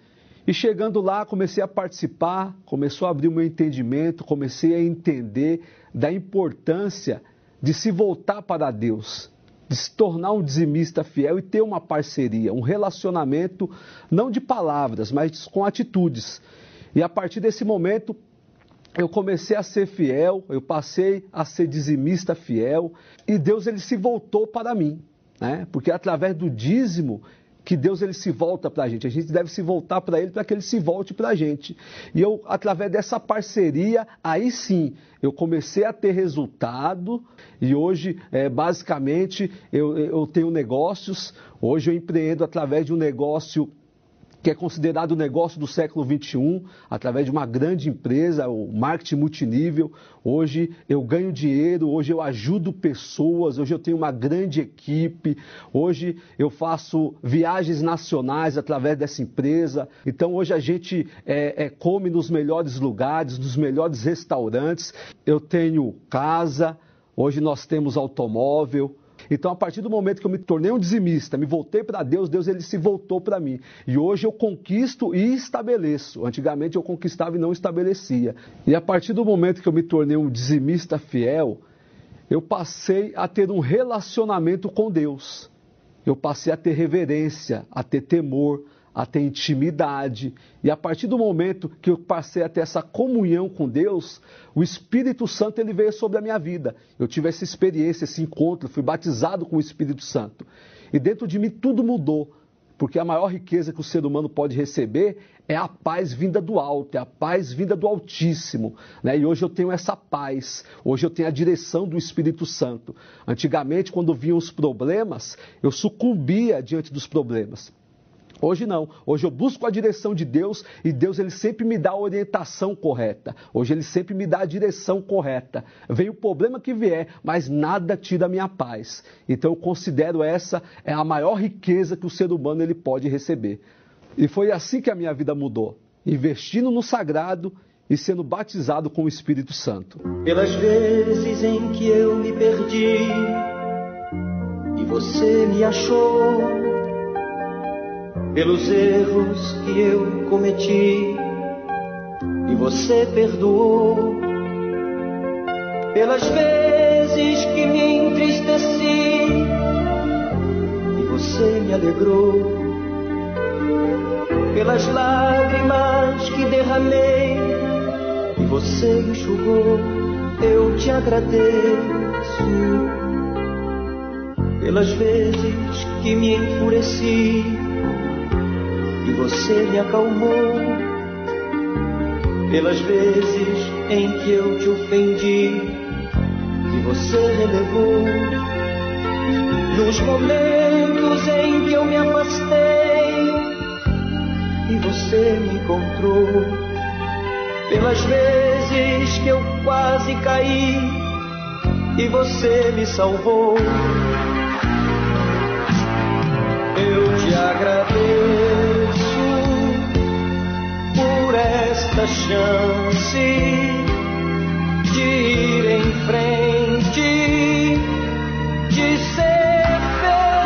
S6: E chegando lá, comecei a participar, começou a abrir o meu entendimento, comecei a entender da importância de se voltar para Deus, de se tornar um dizimista fiel e ter uma parceria, um relacionamento, não de palavras, mas com atitudes. E a partir desse momento, eu comecei a ser fiel, eu passei a ser dizimista fiel, e Deus ele se voltou para mim, né? Porque através do dízimo, que Deus ele se volta para a gente deve se voltar para Ele para que Ele se volte para a gente. E eu, através dessa parceria, aí sim, eu comecei a ter resultado e hoje, basicamente, eu tenho negócios, hoje eu empreendo através de um negócio que é considerado o negócio do século XXI, através de uma grande empresa, o marketing multinível. Hoje eu ganho dinheiro, hoje eu ajudo pessoas, hoje eu tenho uma grande equipe, hoje eu faço viagens nacionais através dessa empresa. Então hoje a gente come nos melhores lugares, nos melhores restaurantes. Eu tenho casa, hoje nós temos automóvel. Então, a partir do momento que eu me tornei um dizimista, me voltei para Deus, Deus ele se voltou para mim. E hoje eu conquisto e estabeleço. Antigamente eu conquistava e não estabelecia. E a partir do momento que eu me tornei um dizimista fiel, eu passei a ter um relacionamento com Deus. Eu passei a ter reverência, a ter temor, a ter intimidade. E a partir do momento que eu passei a ter essa comunhão com Deus, o Espírito Santo ele veio sobre a minha vida. Eu tive essa experiência, esse encontro, fui batizado com o Espírito Santo. E dentro de mim tudo mudou, porque a maior riqueza que o ser humano pode receber é a paz vinda do alto, é a paz vinda do Altíssimo, né? E hoje eu tenho essa paz, hoje eu tenho a direção do Espírito Santo. Antigamente, quando vinham os problemas, eu sucumbia diante dos problemas. Hoje não, hoje eu busco a direção de Deus e Deus ele sempre me dá a orientação correta, hoje ele sempre me dá a direção correta. Vem o problema que vier, mas nada tira a minha paz. Então eu considero essa é a maior riqueza que o ser humano ele pode receber. E foi assim que a minha vida mudou, investindo no sagrado e sendo batizado com o Espírito Santo.
S3: Pelas vezes em que eu me perdi e você me achou, pelos erros que eu cometi você perdoou, pelas vezes que me entristeci e você me alegrou, pelas lágrimas que derramei e você enxugou. Eu te agradeço pelas vezes que me enfureci e você me acalmou, pelas vezes em que eu te ofendi e você relevou, nos momentos em que eu me afastei e você me encontrou, pelas vezes que eu quase caí e você me salvou. Eu te agradeço por esta chance de ir em frente, de ser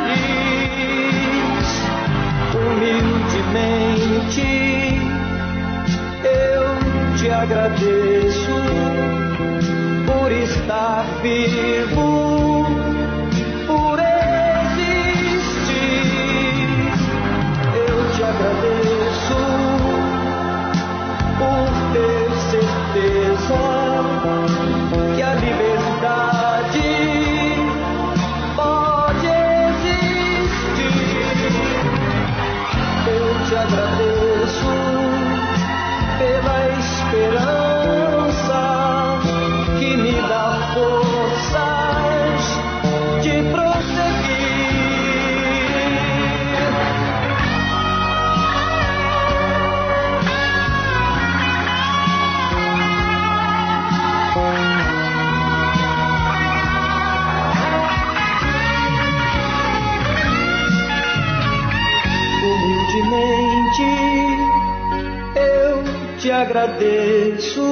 S3: feliz. Humildemente eu te agradeço por estar vivo, por existir. Eu te agradeço por ter certeza que a liberdade pode existir. Eu te agradeço pela esperança que me dá forças de humildemente eu te agradeço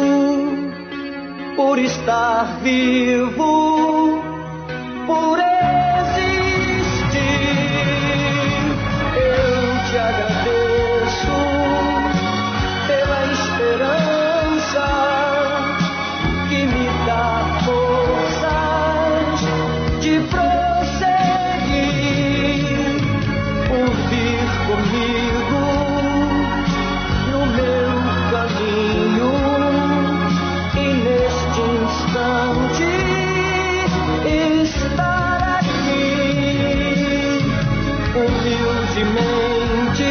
S3: por estar vivo, por existir. Eu te agradeço pela esperança que me dá forças de prosseguir, por vir comigo no meu caminho e neste instante estar aqui. Humildemente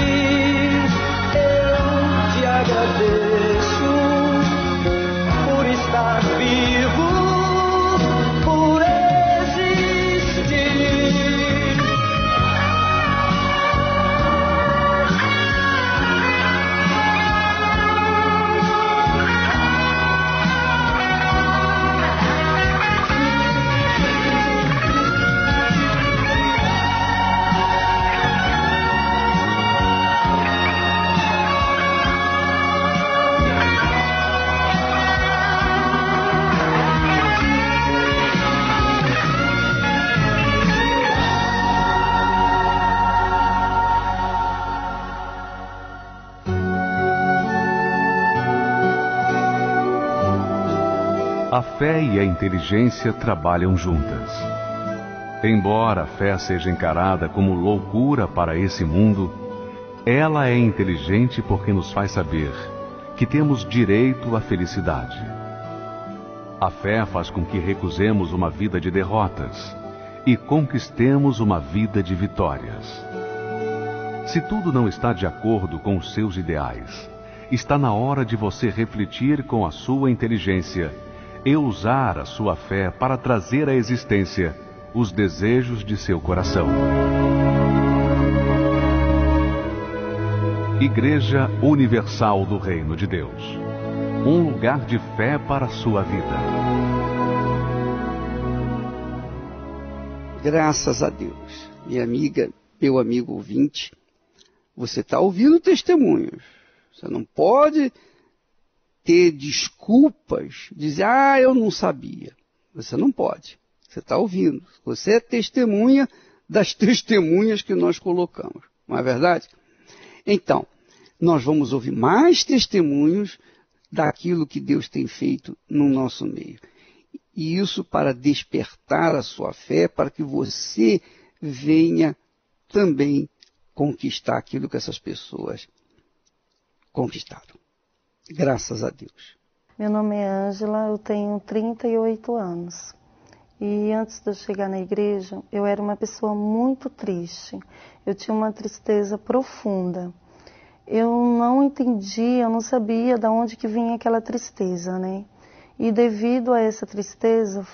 S3: eu te agradeço por estar vivo, por existir.
S1: A fé e a inteligência trabalham juntas. Embora a fé seja encarada como loucura para esse mundo, ela é inteligente porque nos faz saber que temos direito à felicidade. A fé faz com que recusemos uma vida de derrotas e conquistemos uma vida de vitórias. Se tudo não está de acordo com os seus ideais, está na hora de você refletir com a sua inteligência e usar a sua fé para trazer à existência os desejos de seu coração. Igreja Universal do Reino de Deus. Um lugar de fé para a sua vida.
S2: Graças a Deus. Minha amiga, meu amigo ouvinte, você está ouvindo testemunhos. Você não pode ter desculpas, dizer, eu não sabia. Você não pode. Você está ouvindo. Você é testemunha das testemunhas que nós colocamos. Não é verdade? Então, nós vamos ouvir mais testemunhos daquilo que Deus tem feito no nosso meio. E isso para despertar a sua fé, para que você venha também conquistar aquilo que essas pessoas conquistaram. Graças a Deus.
S7: Meu nome é Ângela, eu tenho 38 anos. E antes de eu chegar na igreja, eu era uma pessoa muito triste. Eu tinha uma tristeza profunda. Eu não entendia, eu não sabia de onde que vinha aquela tristeza, né? E devido a essa tristeza,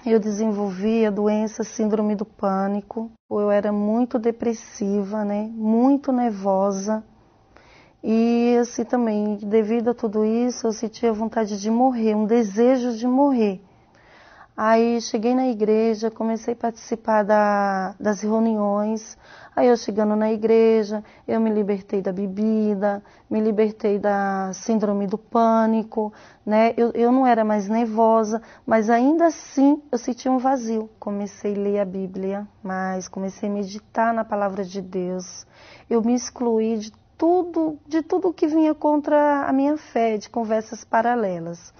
S7: eu desenvolvi a doença síndrome do pânico. Eu era muito depressiva, né? Muito nervosa. E assim também, devido a tudo isso, eu sentia vontade de morrer, um desejo de morrer. Aí cheguei na igreja, comecei a participar das reuniões. Aí eu chegando na igreja, eu me libertei da bebida, me libertei da síndrome do pânico, né? Eu não era mais nervosa, mas ainda assim eu sentia um vazio. Comecei a ler a Bíblia, mas comecei a meditar na palavra de Deus. Eu me excluí de tudo que vinha contra a minha fé, de conversas paralelas.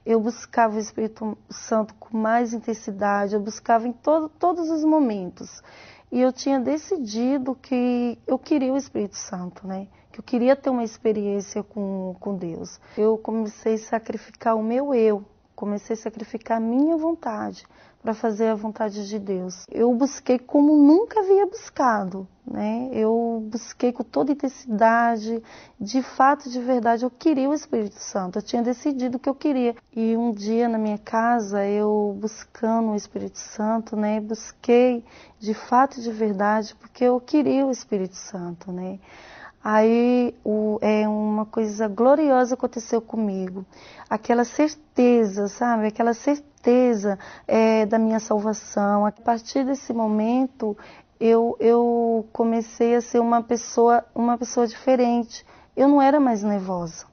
S7: Eu buscava o Espírito Santo com mais intensidade, eu buscava em todos os momentos. E eu tinha decidido que eu queria o Espírito Santo, né? Que eu queria ter uma experiência com Deus. Eu comecei a sacrificar o meu eu, comecei a sacrificar a minha vontade para fazer a vontade de Deus. Eu busquei como nunca havia buscado, né? Eu busquei com toda intensidade, de fato, de verdade, eu queria o Espírito Santo, eu tinha decidido que eu queria. E um dia na minha casa, eu buscando o Espírito Santo, né? Busquei de fato, de verdade, porque eu queria o Espírito Santo, né? Aí uma coisa gloriosa aconteceu comigo. Aquela certeza, sabe? Aquela certeza da minha salvação. A partir desse momento, eu comecei a ser uma pessoa diferente. Eu não era mais nervosa,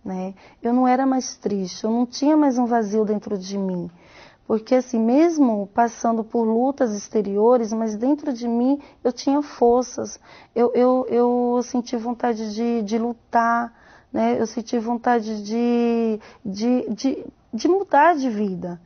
S7: né? Eu não era mais triste, eu não tinha mais um vazio dentro de mim. Porque assim, mesmo passando por lutas exteriores, mas dentro de mim eu tinha forças. Eu senti vontade de lutar, né? Eu senti vontade de mudar de vida,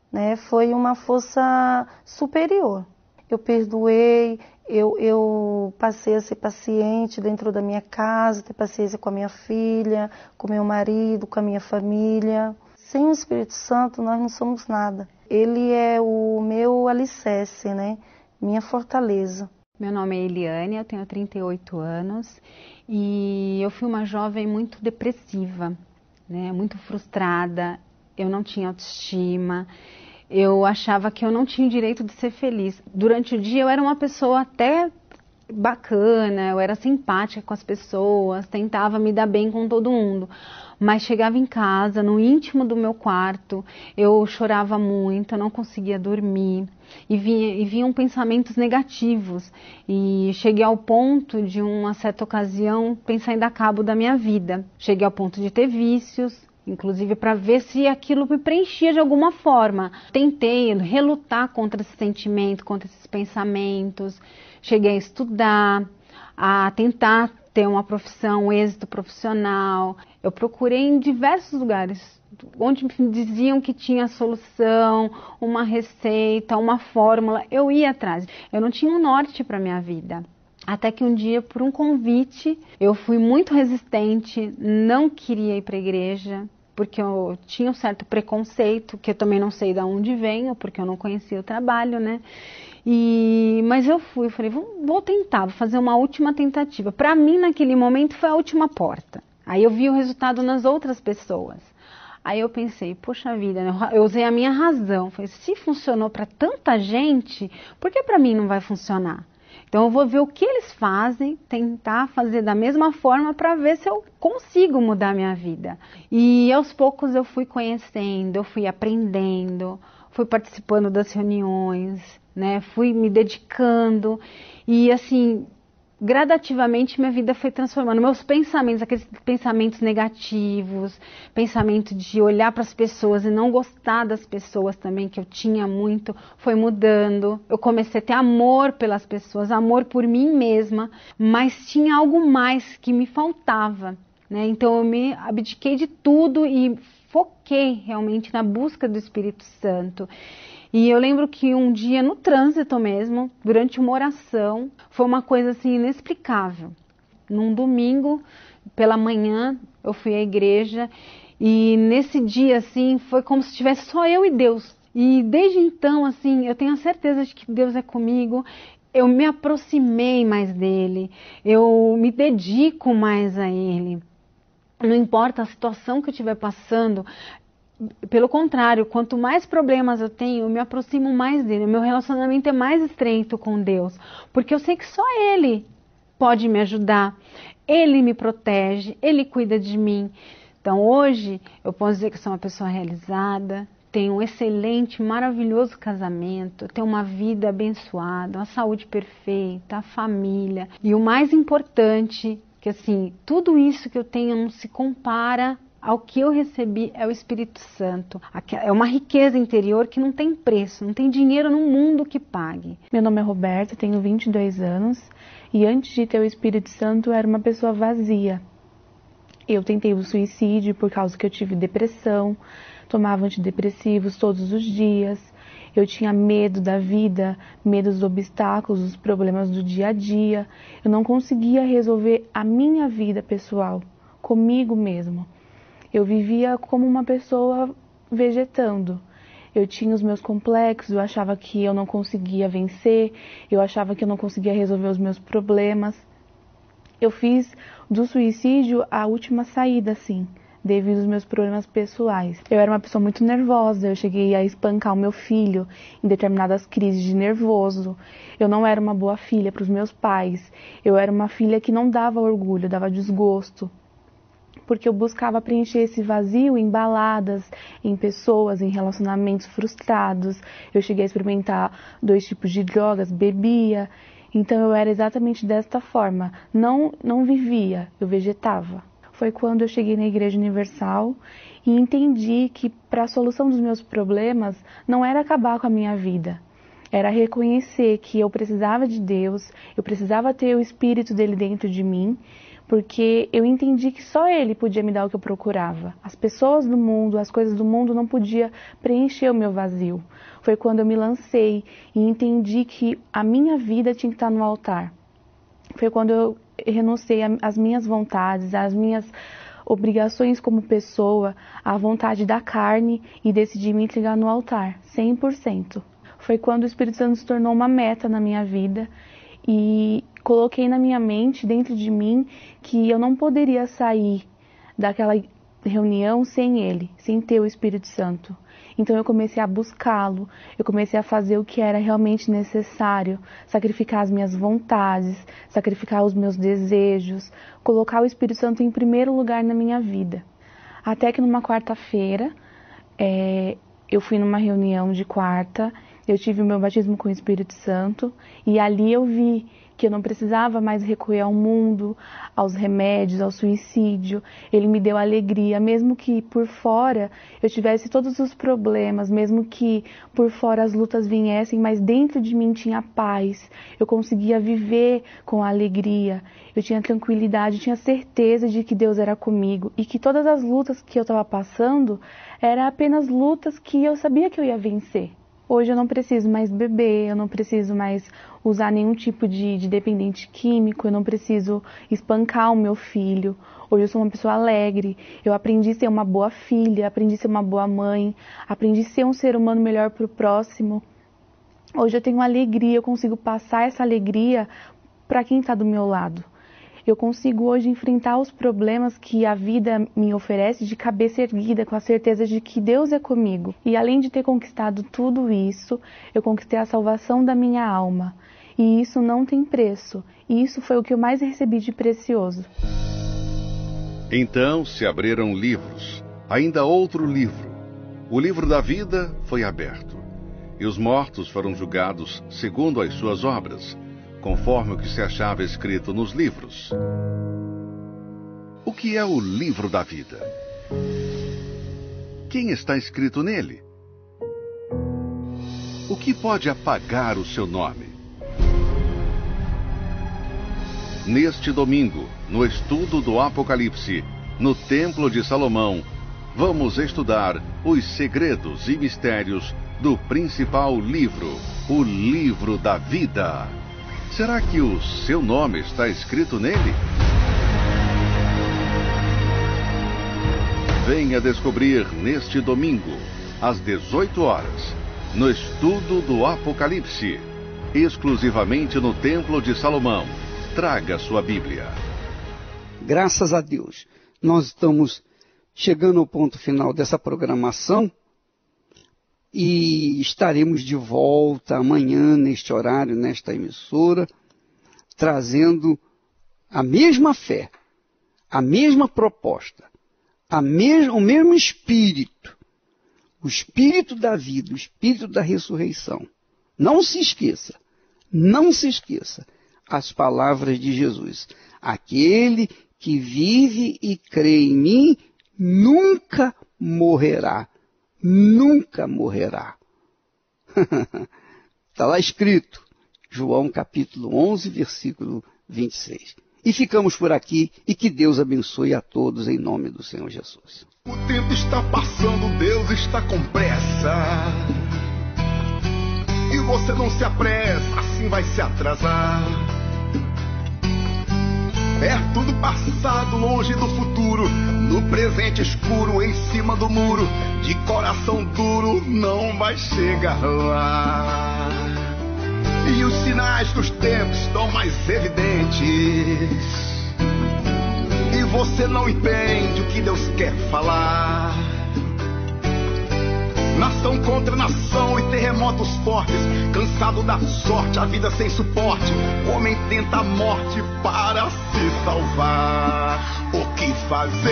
S7: né? Foi uma força superior. Eu perdoei, eu passei a ser paciente dentro da minha casa, ter paciência com a minha filha, com meu marido, com a minha família. Sem o Espírito Santo, nós não somos nada. Ele é o meu alicerce, né? Minha fortaleza.
S8: Meu nome é Eliane, eu tenho 38 anos e eu fui uma jovem muito depressiva, né? Muito frustrada, eu não tinha autoestima, eu achava que eu não tinha o direito de ser feliz. Durante o dia eu era uma pessoa até bacana, eu era simpática com as pessoas, tentava me dar bem com todo mundo. Mas chegava em casa, no íntimo do meu quarto, eu chorava muito, eu não conseguia dormir e vinham pensamentos negativos. E cheguei ao ponto de, uma certa ocasião, pensar em dar cabo da minha vida. Cheguei ao ponto de ter vícios, inclusive para ver se aquilo me preenchia de alguma forma. Tentei relutar contra esse sentimento, contra esses pensamentos. Cheguei a estudar, a tentar ter uma profissão, um êxito profissional. Eu procurei em diversos lugares, onde me diziam que tinha solução, uma receita, uma fórmula. Eu ia atrás. Eu não tinha um norte para a minha vida. Até que um dia, por um convite, eu fui muito resistente, não queria ir para a igreja, porque eu tinha um certo preconceito, que eu também não sei de onde venho, porque eu não conhecia o trabalho, né? Mas eu falei, vou tentar, vou fazer uma última tentativa. Para mim, naquele momento, foi a última porta. Aí eu vi o resultado nas outras pessoas. Aí eu pensei, poxa vida, eu usei a minha razão. Falei, se funcionou para tanta gente, por que para mim não vai funcionar? Então eu vou ver o que eles fazem, tentar fazer da mesma forma para ver se eu consigo mudar a minha vida. E aos poucos eu fui conhecendo, eu fui aprendendo, fui participando das reuniões, né? Fui me dedicando e assim, gradativamente minha vida foi transformando. Meus pensamentos, aqueles pensamentos negativos, pensamento de olhar para as pessoas e não gostar das pessoas também, que eu tinha muito, foi mudando. Eu comecei a ter amor pelas pessoas, amor por mim mesma, mas tinha algo mais que me faltava. né? Então eu me abdiquei de tudo e foquei realmente na busca do Espírito Santo. E eu lembro que um dia no trânsito mesmo, durante uma oração, foi uma coisa assim inexplicável. Num domingo, pela manhã, eu fui à igreja e nesse dia assim foi como se tivesse só eu e Deus. E desde então assim, eu tenho a certeza de que Deus é comigo. Eu me aproximei mais dele, eu me dedico mais a ele. Não importa a situação que eu estiver passando, pelo contrário, quanto mais problemas eu tenho, eu me aproximo mais dele. O meu relacionamento é mais estreito com Deus, porque eu sei que só Ele pode me ajudar. Ele me protege, Ele cuida de mim. Então hoje eu posso dizer que sou uma pessoa realizada, tenho um excelente, maravilhoso casamento, tenho uma vida abençoada, uma saúde perfeita, a família. E o mais importante, que assim, tudo isso que eu tenho não se compara ao que eu recebi, é o Espírito Santo. É uma riqueza interior que não tem preço, não tem dinheiro no mundo que pague.
S9: Meu nome é Roberta, tenho 22 anos e antes de ter o Espírito Santo eu era uma pessoa vazia. Eu tentei o suicídio por causa que eu tive depressão, tomava antidepressivos todos os dias. Eu tinha medo da vida, medo dos obstáculos, dos problemas do dia a dia. Eu não conseguia resolver a minha vida pessoal, comigo mesmo. Eu vivia como uma pessoa vegetando. Eu tinha os meus complexos, eu achava que eu não conseguia vencer, eu achava que eu não conseguia resolver os meus problemas. Eu fiz do suicídio a última saída, assim, devido aos meus problemas pessoais. Eu era uma pessoa muito nervosa, eu cheguei a espancar o meu filho em determinadas crises de nervoso. Eu não era uma boa filha para os meus pais. Eu era uma filha que não dava orgulho, dava desgosto. Porque eu buscava preencher esse vazio em baladas, em pessoas, em relacionamentos frustrados. Eu cheguei a experimentar 2 tipos de drogas, bebia. Então eu era exatamente desta forma. Não vivia, eu vegetava. Foi quando eu cheguei na Igreja Universal e entendi que para a solução dos meus problemas não era acabar com a minha vida. Era reconhecer que eu precisava de Deus, eu precisava ter o Espírito dele dentro de mim, porque eu entendi que só Ele podia me dar o que eu procurava. As pessoas do mundo, as coisas do mundo não podiam preencher o meu vazio. Foi quando eu me lancei e entendi que a minha vida tinha que estar no altar. Foi quando eu renunciei às minhas vontades, às minhas obrigações como pessoa, à vontade da carne e decidi me entregar no altar, 100%. Foi quando o Espírito Santo se tornou uma meta na minha vida e coloquei na minha mente, dentro de mim, que eu não poderia sair daquela reunião sem Ele, sem ter o Espírito Santo. Então eu comecei a buscá-lo, eu comecei a fazer o que era realmente necessário, sacrificar as minhas vontades, sacrificar os meus desejos, colocar o Espírito Santo em primeiro lugar na minha vida. Até que numa quarta-feira, eu fui numa reunião de quarta, eu tive o meu batismo com o Espírito Santo e ali eu vi que eu não precisava mais recorrer ao mundo, aos remédios, ao suicídio. Ele me deu alegria, mesmo que por fora eu tivesse todos os problemas, mesmo que por fora as lutas viessem, mas dentro de mim tinha paz. Eu conseguia viver com alegria, eu tinha tranquilidade, tinha certeza de que Deus era comigo e que todas as lutas que eu estava passando eram apenas lutas que eu sabia que eu ia vencer. Hoje eu não preciso mais beber, eu não preciso mais usar nenhum tipo de dependente químico, eu não preciso espancar o meu filho. Hoje eu sou uma pessoa alegre, eu aprendi a ser uma boa filha, aprendi a ser uma boa mãe, aprendi a ser um ser humano melhor para o próximo. Hoje eu tenho alegria, eu consigo passar essa alegria para quem está do meu lado. Eu consigo hoje enfrentar os problemas que a vida me oferece de cabeça erguida, com a certeza de que Deus é comigo. E além de ter conquistado tudo isso, eu conquistei a salvação da minha alma. E isso não tem preço. E isso foi o que eu mais recebi de precioso.
S1: Então se abriram livros, ainda outro livro. O livro da vida foi aberto. E os mortos foram julgados segundo as suas obras, conforme o que se achava escrito nos livros. O que é o livro da vida? Quem está escrito nele? O que pode apagar o seu nome? Neste domingo, no estudo do Apocalipse,
S10: no Templo de Salomão, vamos estudar os segredos e mistérios do principal livro, o Livro da Vida. Será que o seu nome está escrito nele? Venha descobrir neste domingo, às 18 horas, no estudo do Apocalipse, exclusivamente no Templo de Salomão. Traga sua Bíblia.
S2: Graças a Deus, nós estamos chegando ao ponto final dessa programação e estaremos de volta amanhã, neste horário, nesta emissora, trazendo a mesma fé, a mesma proposta, o mesmo Espírito, o Espírito da vida, o Espírito da ressurreição. Não se esqueça as palavras de Jesus. Aquele que vive e crê em mim nunca morrerá. Nunca morrerá. Está lá escrito, João capítulo 11, versículo 26. E ficamos por aqui, e que Deus abençoe a todos em nome do Senhor Jesus.
S11: O tempo está passando, Deus está com pressa. E você não se apressa, assim vai se atrasar. Perto do passado, longe do futuro, no presente escuro, em cima do muro, de coração duro, não vai chegar lá. E os sinais dos tempos estão mais evidentes, e você não entende o que Deus quer falar. Nação contra nação e terremotos fortes, cansado da sorte, a vida sem suporte, o homem tenta a morte para se salvar. O que fazer?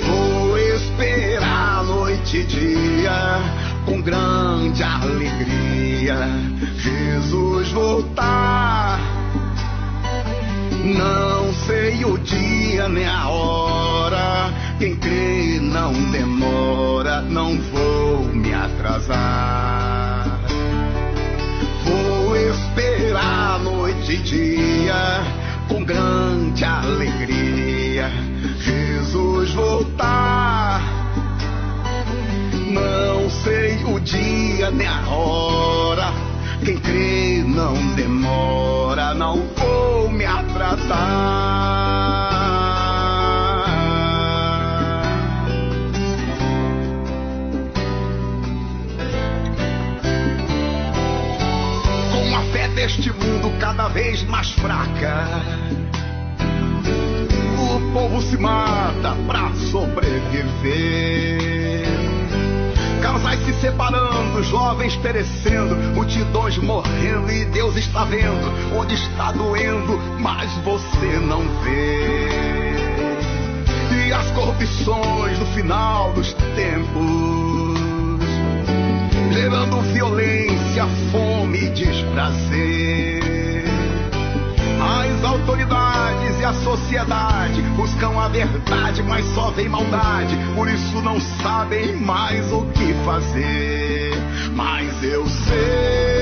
S11: Vou esperar noite e dia, com grande alegria, Jesus voltar. Não sei o dia nem a hora, quem crê não demora, não vou me atrasar. Vou esperar noite e dia, com grande alegria, Jesus voltar. Não sei o dia nem a hora, quem crê não demora, não vou me atrasar. Com a fé deste mundo cada vez mais fraca, o povo se mata pra sobreviver. Casais se separando, jovens perecendo, multidões morrendo, e Deus está vendo onde está doendo, mas você não vê. E as corrupções no final dos tempos, gerando violência, fome e desprazer. As autoridades e a sociedade buscam a verdade, mas só vem maldade, por isso não sabem mais o que fazer. Mas eu sei